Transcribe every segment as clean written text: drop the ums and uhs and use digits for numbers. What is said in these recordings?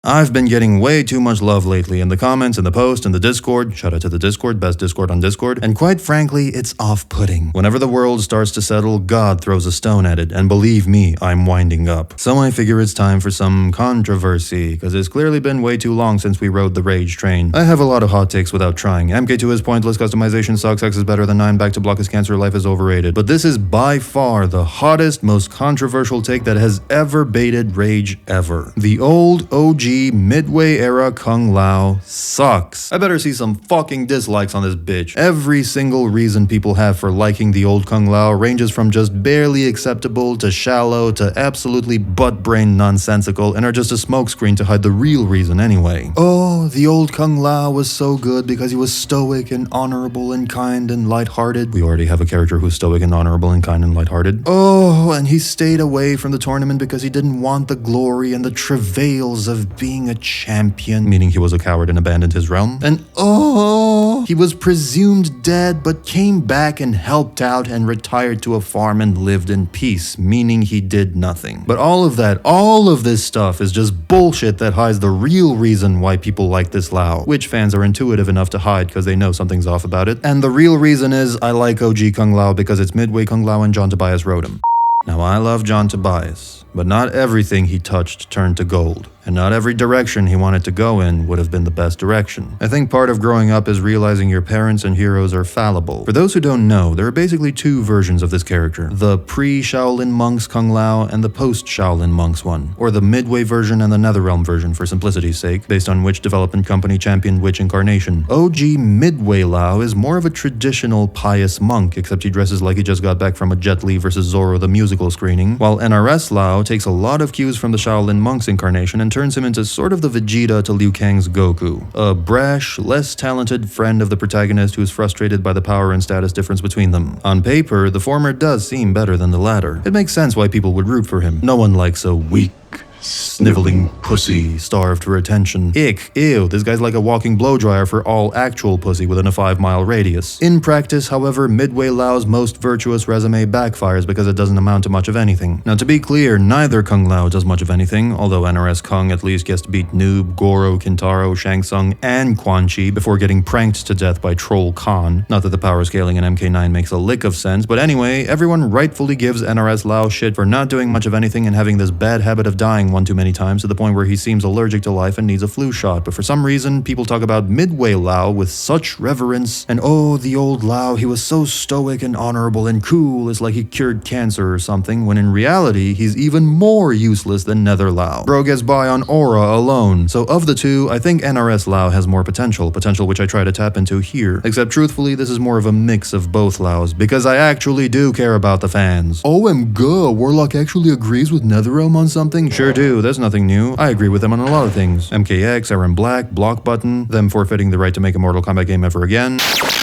I've been getting way too much love lately in the comments, in the post, in the Discord. Shout out to the Discord, best Discord on Discord. And quite frankly, it's off-putting. Whenever the world starts to settle, God throws a stone at it, and believe me, I'm winding up. So I figure it's time for some controversy, because it's clearly been way too long since we rode the rage train. I have a lot of hot takes without trying. MK2 is pointless, customization sucks, X is better than 9, back to block is cancer, life is overrated. But this is by far the hottest, most controversial take that has ever baited rage ever. The old OG Midway era Kung Lao sucks. I better see some fucking dislikes on this bitch. Every single reason people have for liking the old Kung Lao ranges from just barely acceptable to shallow to absolutely butt-brain nonsensical and are just a smokescreen to hide the real reason anyway. Oh, the old Kung Lao was so good because he was stoic and honorable and kind and lighthearted. We already have a character who's stoic and honorable and kind and lighthearted. Oh, and he stayed away from the tournament because he didn't want the glory and the travails of being a champion, meaning he was a coward and abandoned his realm. And oh, he was presumed dead but came back and helped out and retired to a farm and lived in peace, meaning he did nothing. But all of this stuff is just bullshit that hides the real reason why people like this Lao, which fans are intuitive enough to hide because they know something's off about it. And the real reason is I like OG Kung Lao because it's Midway Kung Lao and John Tobias wrote him. Now I love John Tobias, but not everything he touched turned to gold. And not every direction he wanted to go in would have been the best direction. I think part of growing up is realizing your parents and heroes are fallible. For those who don't know, there are basically two versions of this character. The pre-Shaolin monks Kung Lao and the post-Shaolin monks one. Or the Midway version and the Netherrealm version for simplicity's sake, based on which development company championed which incarnation. OG Midway Lao is more of a traditional pious monk, except he dresses like he just got back from a Jet Li vs. Zorro the musical screening, while NRS Lao takes a lot of cues from the Shaolin monks incarnation and turns him into sort of the Vegeta to Liu Kang's Goku. A brash, less talented friend of the protagonist who is frustrated by the power and status difference between them. On paper, the former does seem better than the latter. It makes sense why people would root for him. No one likes a weak, sniveling pussy starved for attention. Ick, ew, this guy's like a walking blow dryer for all actual pussy within a 5-mile radius. In practice, however, Midway Lao's most virtuous resume backfires because it doesn't amount to much of anything. Now to be clear, neither Kung Lao does much of anything, although NRS Kung at least gets to beat Noob, Goro, Kintaro, Shang Tsung, and Quan Chi before getting pranked to death by Troll Khan. Not that the power scaling in MK9 makes a lick of sense, but anyway, everyone rightfully gives NRS Lao shit for not doing much of anything and having this bad habit of dying one too many times to the point where he seems allergic to life and needs a flu shot. But for some reason, people talk about Midway Lao with such reverence, and oh, the old Lao, he was so stoic and honorable and cool, it's like he cured cancer or something, when in reality, he's even more useless than Nether Lao. Bro gets by on aura alone. So of the two, I think NRS Lao has more potential which I try to tap into here. Except truthfully, this is more of a mix of both Laos, because I actually do care about the fans. OMG, Warlock actually agrees with Netherrealm on something? Sure do, that's nothing new. I agree with them on a lot of things. MKX, Aaron Black, Block Button, them forfeiting the right to make a Mortal Kombat game ever again.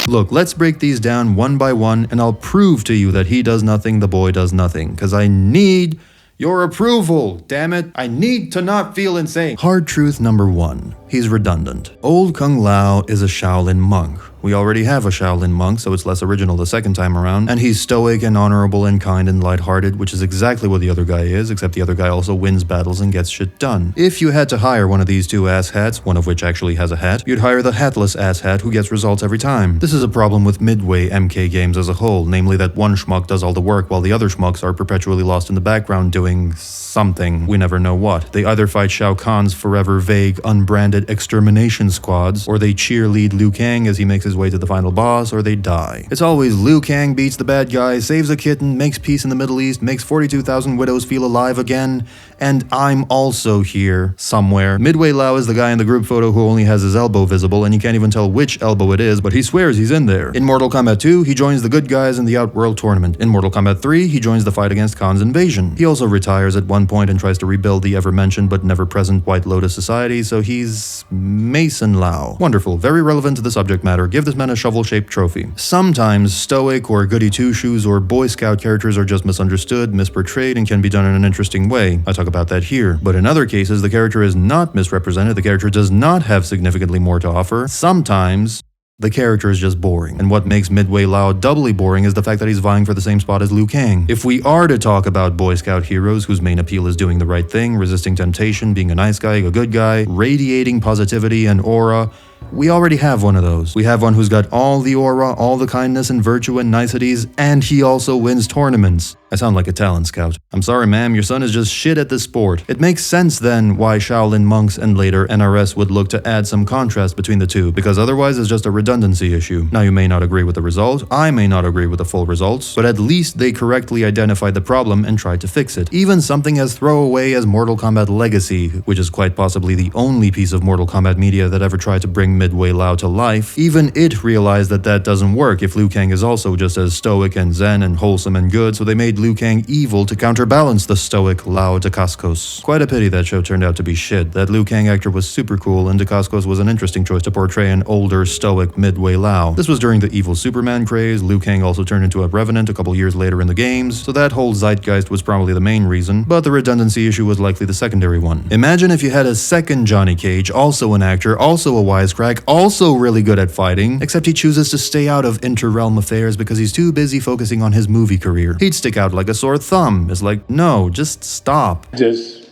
Look, let's break these down one by one, and I'll prove to you that he does nothing, the boy does nothing, because I need your approval, damn it. I need to not feel insane. Hard truth number one, he's redundant. Old Kung Lao is a Shaolin monk. We already have a Shaolin monk, so it's less original the second time around, and he's stoic and honorable and kind and lighthearted, which is exactly what the other guy is, except the other guy also wins battles and gets shit done. If you had to hire one of these two asshats, one of which actually has a hat, you'd hire the hatless asshat who gets results every time. This is a problem with Midway MK games as a whole, namely that one schmuck does all the work while the other schmucks are perpetually lost in the background doing something. We never know what. They either fight Shao Kahn's forever vague, unbranded extermination squads, or they cheerlead Liu Kang as he makes his way to the final boss, or they die. It's always Liu Kang beats the bad guy, saves a kitten, makes peace in the Middle East, makes 42,000 widows feel alive again, and I'm also here somewhere. Midway Lao is the guy in the group photo who only has his elbow visible, and you can't even tell which elbow it is, but he swears he's in there. In Mortal Kombat 2, he joins the good guys in the Outworld tournament. In Mortal Kombat 3, he joins the fight against Khan's invasion. He also retires at one point and tries to rebuild the ever-mentioned but never-present White Lotus Society, so he's Mason Lao. Wonderful, very relevant to the subject matter. Give this man a shovel-shaped trophy. Sometimes stoic or goody two-shoes or Boy Scout characters are just misunderstood, misportrayed, and can be done in an interesting way. I talk about that here. But in other cases, the character is not misrepresented, the character does not have significantly more to offer. Sometimes The character is just boring, and what makes Midway Lao doubly boring is the fact that he's vying for the same spot as Liu Kang. If we are to talk about Boy Scout heroes whose main appeal is doing the right thing, resisting temptation, being a nice guy, a good guy, radiating positivity and aura, we already have one of those. We have one who's got all the aura, all the kindness and virtue and niceties, and he also wins tournaments. I sound like a talent scout. I'm sorry ma'am, your son is just shit at this sport. It makes sense then why Shaolin monks and later NRS would look to add some contrast between the two, because otherwise it's just a redundancy issue. Now you may not agree with the result, I may not agree with the full results, but at least they correctly identified the problem and tried to fix it. Even something as throwaway as Mortal Kombat Legacy, which is quite possibly the only piece of Mortal Kombat media that ever tried to bring Midway Lao to life, even it realized that that doesn't work if Liu Kang is also just as stoic and zen and wholesome and good, so they made Liu Kang evil to counterbalance the stoic Lao Dacascos. Quite a pity that show turned out to be shit. That Liu Kang actor was super cool and Dacascos was an interesting choice to portray an older, stoic Midway Lao. This was during the evil Superman craze. Liu Kang also turned into a Revenant a couple years later in the games, so that whole zeitgeist was probably the main reason, but the redundancy issue was likely the secondary one. Imagine if you had a second Johnny Cage, also an actor, also a wisecrack, also really good at fighting, except he chooses to stay out of inter-realm affairs because he's too busy focusing on his movie career. He'd stick out like a sore thumb. It's like, no, just stop. Just,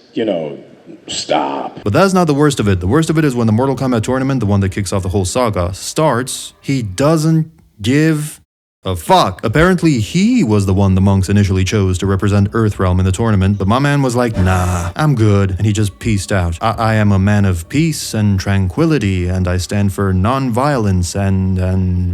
stop. But that's not the worst of it. The worst of it is when the Mortal Kombat tournament, the one that kicks off the whole saga, starts, he doesn't give a fuck. Apparently he was the one the monks initially chose to represent Earthrealm in the tournament, but my man was like, nah, I'm good, and he just peaced out. I am a man of peace and tranquility, and I stand for non-violence and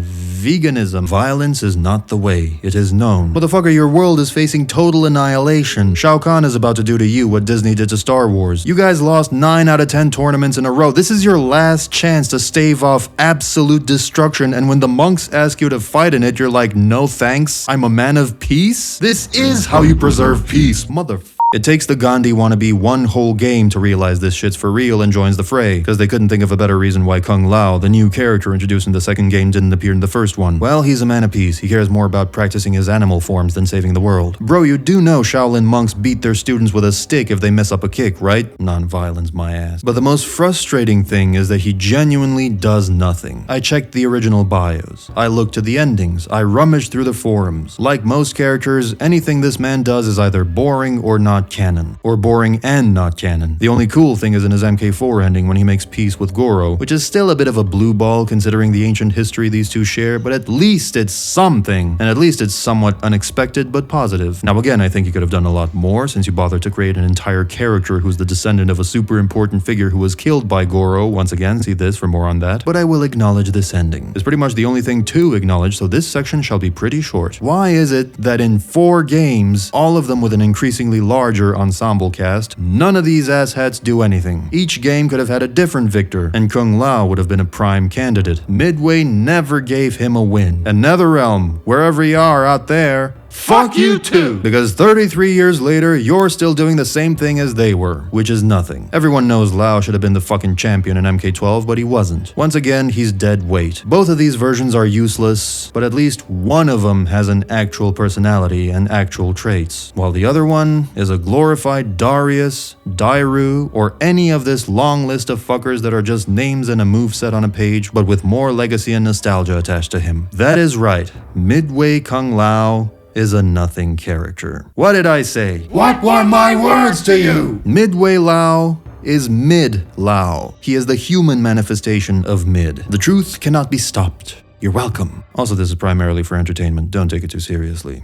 veganism. Violence is not the way, it is known. Motherfucker, your world is facing total annihilation. Shao Kahn is about to do to you what Disney did to Star Wars. You guys lost 9 out of 10 tournaments in a row. This is your last chance to stave off absolute destruction, and when the monks ask you to fight in it, you're like, no thanks, I'm a man of peace? This is how you preserve peace, motherfucker. It takes the Gandhi wannabe one whole game to realize this shit's for real and joins the fray, because they couldn't think of a better reason why Kung Lao, the new character introduced in the second game, didn't appear in the first one. Well, he's a man of peace. He cares more about practicing his animal forms than saving the world. Bro, you do know Shaolin monks beat their students with a stick if they mess up a kick, right? Non-violence, my ass. But the most frustrating thing is that he genuinely does nothing. I checked the original bios. I looked to the endings. I rummaged through the forums. Like most characters, anything this man does is either boring or not canon, or boring and not canon. The only cool thing is in his MK4 ending when he makes peace with Goro, which is still a bit of a blue ball considering the ancient history these two share, but at least it's something, and at least it's somewhat unexpected but positive. Now again, I think he could have done a lot more since you bothered to create an entire character who's the descendant of a super important figure who was killed by Goro. Once again, see this for more on that, but I will acknowledge this ending. It's pretty much the only thing to acknowledge, so this section shall be pretty short. Why is it that in 4 games, all of them with an increasingly larger ensemble cast, none of these asshats do anything? Each game could have had a different victor, and Kung Lao would have been a prime candidate. Midway never gave him a win. And NetherRealm, wherever you are out there, fuck you too! Because 33 years later, you're still doing the same thing as they were, which is nothing. Everyone knows Lao should have been the fucking champion in MK12, but he wasn't. Once again, he's dead weight. Both of these versions are useless, but at least one of them has an actual personality and actual traits, while the other one is a glorified Darius, Dairu, or any of this long list of fuckers that are just names and a moveset on a page, but with more legacy and nostalgia attached to him. That is right, Midway Kung Lao is a nothing character. What did I say? What were my words to you? Midway Lao is Mid Lao. He is the human manifestation of mid. The truth cannot be stopped. You're welcome. Also, this is primarily for entertainment. Don't take it too seriously.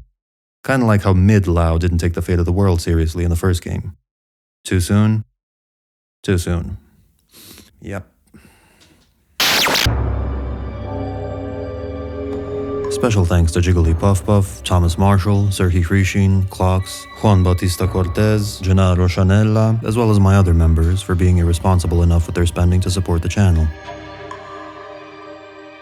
Kinda like how Mid Lao didn't take the fate of the world seriously in the first game. Too soon? Too soon. Yep. Special thanks to Jiggly Puff Puff, Thomas Marshall, Serhi Hrishin, Clocks, Juan Bautista Cortez, Gennaro Chanella, as well as my other members for being irresponsible enough with their spending to support the channel.